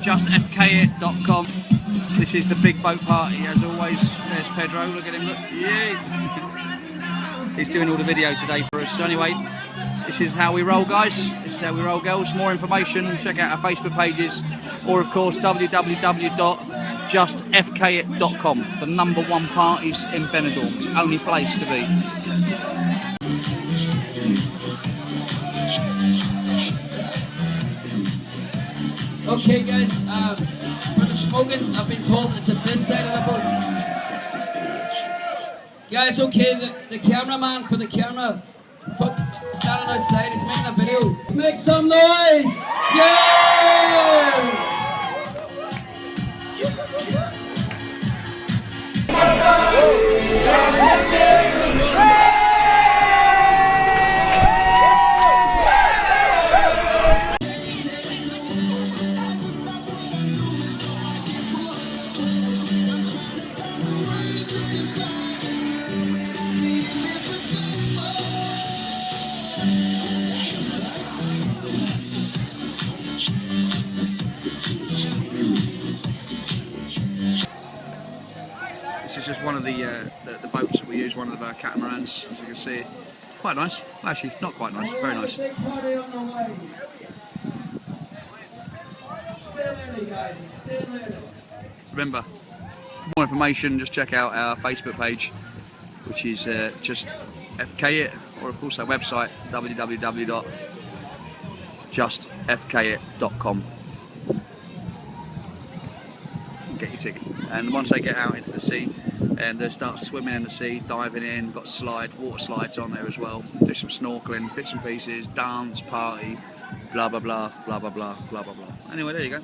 justfkit.com. This is the big boat party as always. There's Pedro, look at him, look. Yeah. He's doing all the video today for us. So anyway, this is how we roll, guys. This is how we roll, girls. More information, check out our Facebook pages, or of course www.justfkit.com. The #1 parties in Benidorm. Only place to be. Okay guys, for the smoking, I've been told it's at this side of the boat. Guys, okay, the cameraman for the camera, standing outside, he's making a video. Make some noise! Yeah! This is just one of the boats that we use, one of our catamarans, as you can see. Quite nice. Well, actually, not quite nice, very nice. Remember, for more information, just check out our Facebook page, which is just FKit, or of course our website, www.justfkit.com. Get your ticket, and once they get out into the sea and they start swimming in the sea, diving in, got water slides on there as well, do some snorkeling, bits and pieces, dance, party, blah blah blah, blah blah blah, blah blah blah. Anyway, there you go.